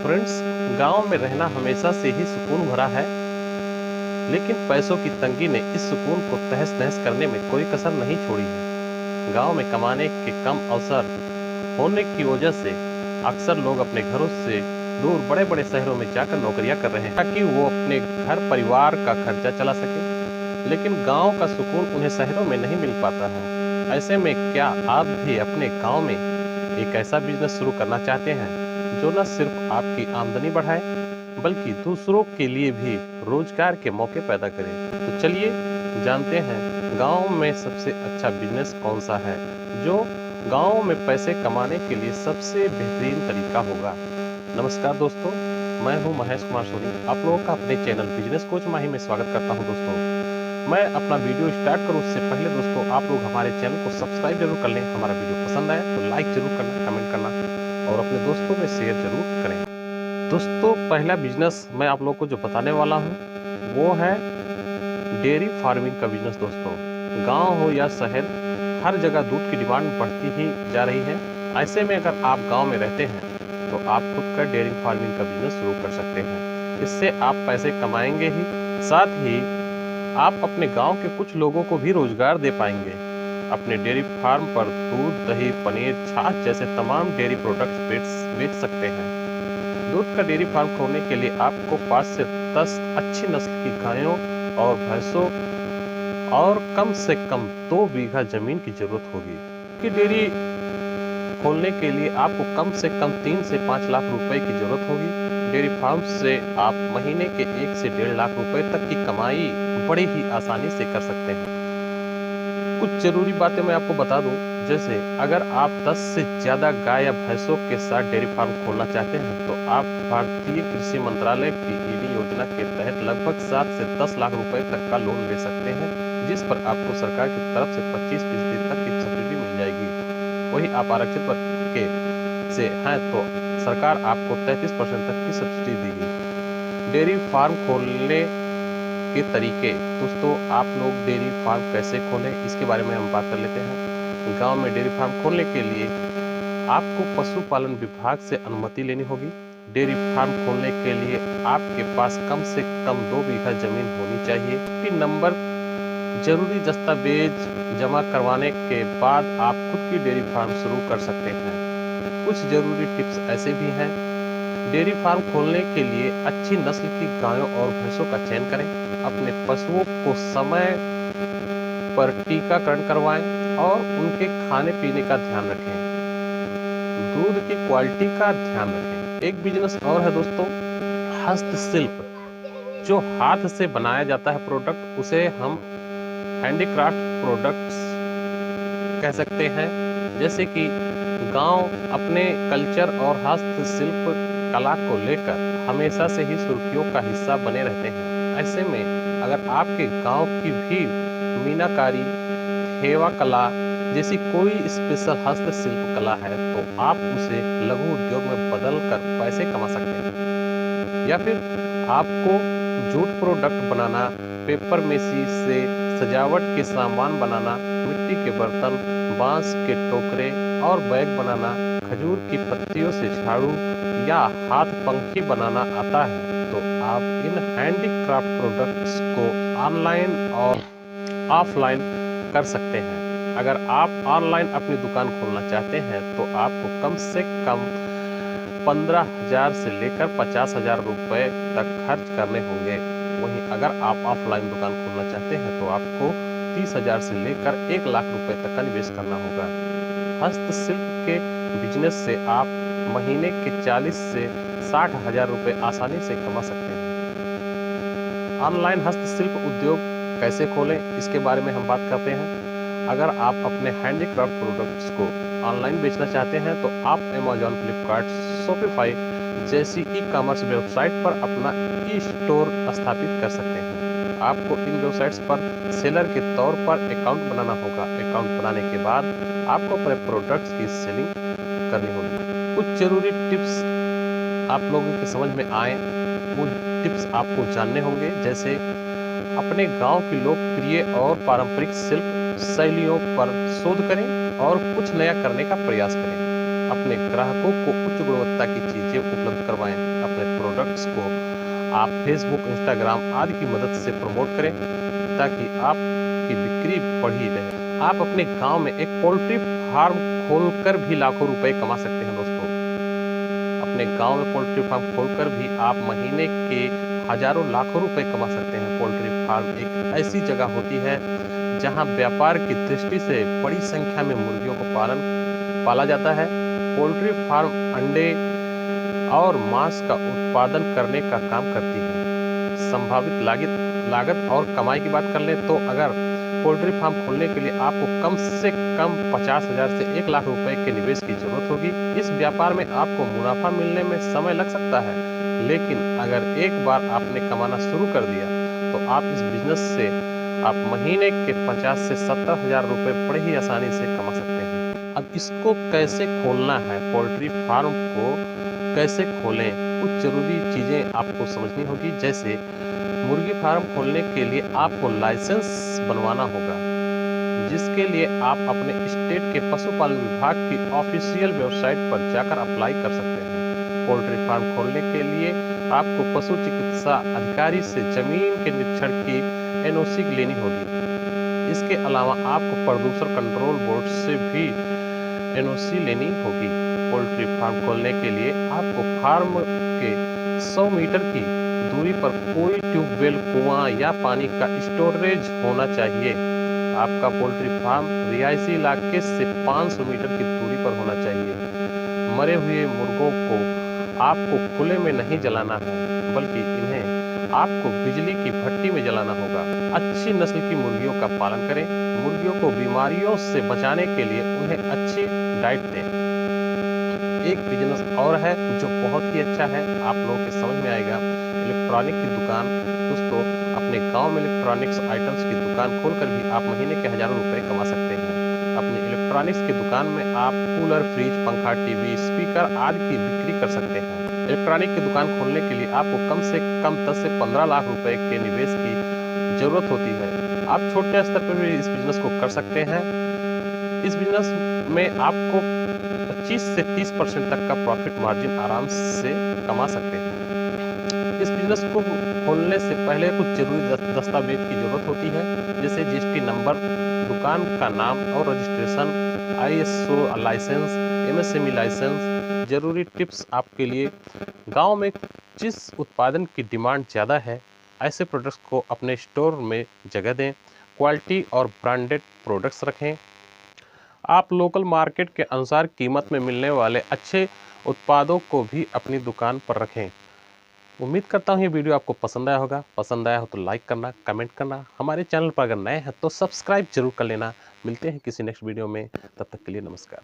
Friends, गांव में रहना हमेशा से ही सुकून भरा है, लेकिन पैसों की तंगी ने इस सुकून को तहस-नहस करने में कोई कसर नहीं छोड़ी है। गांव में कमाने के कम अवसर होने की वजह से अक्सर लोग अपने घरों से दूर बड़े-बड़े शहरों में जाकर नौकरियां कर रहे हैं ताकि वो अपने घर परिवार का खर्चा चला सके। लेकिन गांव का सुकून उन्हें शहरों में नहीं मिल पाता है। ऐसे में क्या आप भी अपने गांव में एक ऐसा बिजनेस शुरू करना चाहते हैं जो न सिर्फ आपकी आमदनी बढ़ाए बल्कि दूसरों के लिए भी रोजगार के मौके पैदा करे? तो चलिए जानते हैं गांव में सबसे अच्छा बिजनेस कौन सा है जो गांव में पैसे कमाने के लिए सबसे बेहतरीन तरीका होगा। नमस्कार दोस्तों, मैं हूं महेश कुमार सोनी। आप लोगों का अपने चैनल बिजनेस कोच माही में स्वागत करता हूं। दोस्तों, मैं अपना वीडियो स्टार्ट करूं उससे पहले दोस्तों आप लोग हमारे चैनल को सब्सक्राइब जरूर कर लें। हमारा वीडियो पसंद आए तो लाइक जरूर करना, कमेंट करना और अपने दोस्तों में शेयर जरूर करें। दोस्तों, पहला बिजनेस मैं आप लोगों को जो बताने वाला हूं वो है डेयरी फार्मिंग का बिजनेस। दोस्तों, गांव हो या शहर, हर जगह दूध की डिमांड बढ़ती ही जा रही है। ऐसे में अगर आप गांव में रहते हैं तो आप खुद का डेयरी फार्मिंग का बिजनेस शुरू कर सकते हैं। इससे आप पैसे कमाएंगे ही, साथ ही आप अपने गांव के कुछ लोगों को भी रोजगार दे पाएंगे। अपने डेयरी फार्म पर दूध, दही, पनीर, छाछ जैसे तमाम डेयरी प्रोडक्ट्स बेच सकते हैं। दूध का डेयरी फार्म खोलने के लिए आपको 5 से 10 अच्छी नस्ल की गायों और भैंसों और कम से कम 2 बीघा जमीन की जरूरत होगी। कि डेयरी खोलने के लिए आपको कम से कम 3 से 5 लाख रुपए की जरूरत होगी। डेयरी फार्म से आप महीने के 1 से 1.5 लाख रुपए तक की कमाई बड़ी ही आसानी से कर सकते हैं। कुछ जरूरी बातें मैं आपको बता दूं, जैसे अगर आप 10 से ज्यादा गाय या भैंसों के साथ डेयरी फार्म खोलना चाहते हैं तो आप भारतीय कृषि मंत्रालय की ईडी योजना के तहत लगभग 7 से 10 लाख रुपए तक का लोन ले सकते हैं, जिस पर आपको सरकार की तरफ से 25% तक की सब्सिडी मिल जाएगी। वही आप आरक्षित वर्ग के से हैं तो सरकार आपको 33% तक की सब्सिडी देगी। डेयरी फार्म खोलने के तरीके। दोस्तों, आप लोग डेयरी फार्म कैसे खोलें इसके बारे में हम बात कर लेते हैं। गांव में डेयरी फार्म खोलने के लिए आपको पशुपालन विभाग से अनुमति लेनी होगी। डेयरी फार्म खोलने के लिए आपके पास कम से कम 2 बीघा जमीन होनी चाहिए। पिन नंबर, जरूरी दस्तावेज जमा करवाने के बाद आप खुद की डेयरी फार्म शुरू कर सकते हैं। कुछ जरूरी टिप्स ऐसे भी हैं। डेयरी फार्म खोलने के लिए अच्छी नस्ल की गायों और भैंसों का चयन करें। अपने पशुओं को समय पर टीकाकरण करवाएं और उनके खाने पीने का ध्यान रखें। दूध की क्वालिटी का ध्यान रखें। एक बिजनेस और है दोस्तों, हस्तशिल्प। जो हाथ से बनाया जाता है प्रोडक्ट, उसे हम हैंडीक्राफ्ट प्रोडक्ट्स कह सकते हैं। जैसे कि गांव अपने कल्चर और हस्तशिल्प कला को लेकर हमेशा से ही सुर्खियों का हिस्सा बने रहते हैं। ऐसे में अगर आपके गांव की भी मीनाकारी, थेवा कला जैसी कोई स्पेशल हस्तशिल्प कला है तो आप उसे लघु उद्योग में बदल कर पैसे कमा सकते हैं। या फिर आपको जूट प्रोडक्ट बनाना, पेपर मेसी से सजावट के सामान बनाना, मिट्टी के बर्तन, बांस के टोकरे और बैग बनाना, खजूर की पत्तियों से झाड़ू या हाथ पंखी बनाना आता है तो आप इन हैंडीक्राफ्ट प्रोडक्ट्स को ऑनलाइन और ऑफलाइन कर सकते हैं। अगर आप ऑनलाइन अपनी दुकान खोलना चाहते हैं तो आपको कम से कम 15,000 से लेकर 50,000 रुपए तक खर्च करने होंगे। वहीं अगर आप ऑफलाइन दुकान खोलना चाहते हैं तो आपको 30,000 से लेकर 1 लाख रुपए तक का निवेश करना होगा। हस्तशिल्प के बिजनेस से आप महीने के 40 से 60,000 रुपए आसानी से कमा सकते हैं। ऑनलाइन हस्तशिल्प उद्योग कैसे खोलें इसके बारे में हम बात करते हैं। अगर आप अपने हैंडीक्राफ्ट प्रोडक्ट्स को ऑनलाइन बेचना चाहते हैं तो आप अमेज़न, फ्लिपकार्ट, शॉपिफाई जैसी ई-कॉमर्स वेबसाइट पर अपना ई-स्टोर स्थापित कर सकते हैं। आपको इन वेबसाइट्स पर सेलर के तौर पर अकाउंट बनाना होगा। अकाउंट बनाने के बाद आपको अपने प्रोडक्ट्स की सेलिंग करनी होगी। कुछ जरूरी टिप्स आप लोगों के समझ में आए वो टिप्स आपको जानने होंगे, जैसे अपने गांव की लोकप्रिय और पारंपरिक शिल्प शैलियों पर शोध करें और कुछ नया करने का प्रयास करें। अपने ग्राहकों को उच्च गुणवत्ता की चीजें उपलब्ध करवाएं। प्रोडक्ट्स को आप फेसबुक, इंस्टाग्राम आदि की मदद से प्रमोट करें ताकि आपकी बिक्री बढ़ी रहे। आप अपने गांव में एक पोल्ट्री फार्म खोलकर भी लाखों रुपए कमा सकते हैं दोस्तों। अपने गांव में पोल्ट्री फार्म खोलकर भी आप महीने के हजारों लाखों रुपए कमा सकते हैं। पोल्ट्री फार्म एक ऐसी जगह होती है जहां व्यापार की दृष्टि से बड़ी संख्या में मुर्गियों को पाला जाता है। पोल्ट्री फार्म अंडे और मांस का उत्पादन करने का काम करती है। संभावित लागत और कमाई की बात कर लें तो अगर पोल्ट्री फार्म खोलने के लिए आपको कम से कम 50,000 से 1 लाख रुपए के निवेश की जरूरत होगी। इस व्यापार में आपको मुनाफा मिलने में समय लग सकता है, लेकिन अगर एक बार आपने कमाना शुरू कर दिया तो आप इस बिजनेस से आप महीने के 50 से 70,000 रुपए बड़े ही आसानी से कमा सकते हैं। अब इसको कैसे खोलना है, पोल्ट्री फार्म को कैसे खोलें, कुछ जरूरी चीजें आपको समझनी होगी। जैसे मुर्गी फार्म खोलने के लिए आपको लाइसेंस बनवाना होगा, जिसके लिए आप अपने स्टेट के पशुपालन विभाग की ऑफिशियल वेबसाइट पर जाकर अप्लाई कर सकते हैं। पोल्ट्री फार्म खोलने के लिए आपको पशु चिकित्सा अधिकारी से जमीन के निरीक्षण की एनओसी लेनी होगी। इसके अलावा आपको प्रदूषण कंट्रोल बोर्ड से भी एनओसी लेनी होगी। पोल्ट्री फार्म खोलने के लिए आपको फार्म के 100 मीटर की दूरी पर कोई ट्यूबवेल, कुआं या पानी का स्टोरेज होना चाहिए। आपका पोल्ट्री फार्म रिहायशी इलाके से 500 मीटर की दूरी पर होना चाहिए। मरे हुए मुर्गों को आपको खुले में नहीं जलाना है, बल्कि इन्हें आपको बिजली की भट्टी में जलाना होगा। अच्छी नस्ल की मुर्गियों का पालन करें। मुर्गियों को बीमारियों से बचाने के लिए उन्हें अच्छी डाइट दें। एक बिजनेस और है जो बहुत ही अच्छा है, आप लोगों के समझ में आएगा। इलेक्ट्रॉनिक की दुकान। दोस्तों, अपने गांव में इलेक्ट्रॉनिक्स आइटम्स की दुकान खोलकर भी आप महीने के हजारों रुपए कमा सकते हैं। अपनी इलेक्ट्रॉनिक्स की दुकान में आप कूलर, फ्रिज, पंखा, टीवी, स्पीकर आदि की बिक्री कर सकते हैं। इलेक्ट्रॉनिक की दुकान खोलने के लिए आपको कम से कम 10 से 15 लाख रुपए के निवेश की जरूरत होती है। आप छोटे स्तर पर भी इस बिजनेस को कर सकते हैं। इस बिजनेस में आपको 25 से 30% तक का प्रॉफिट मार्जिन आराम से कमा सकते हैं। इस बिजनेस को खोलने से पहले कुछ जरूरी दस्तावेज की जरूरत होती है, जैसे जीएसटी नंबर, दुकान का नाम और registration, ISO license, MSME license. जरूरी टिप्स आपके लिए, गांव में जिस उत्पादन की डिमांड ज़्यादा है, ऐसे प्रोडक्ट्स को अपने स्टोर में जगह दें। क्वालिटी और ब्रांडेड प्रोडक्ट्स रखें। आप लोकल मार्केट के अनुसार कीमत में मिलने वाले अच्छे उत्पादों को भी अपनी दुकान पर रखें। उम्मीद करता हूँ ये वीडियो आपको पसंद आया होगा। पसंद आया हो तो लाइक करना, कमेंट करना। हमारे चैनल पर अगर नए हैं तो सब्सक्राइब जरूर कर लेना। मिलते हैं किसी नेक्स्ट वीडियो में, तब तक के लिए नमस्कार।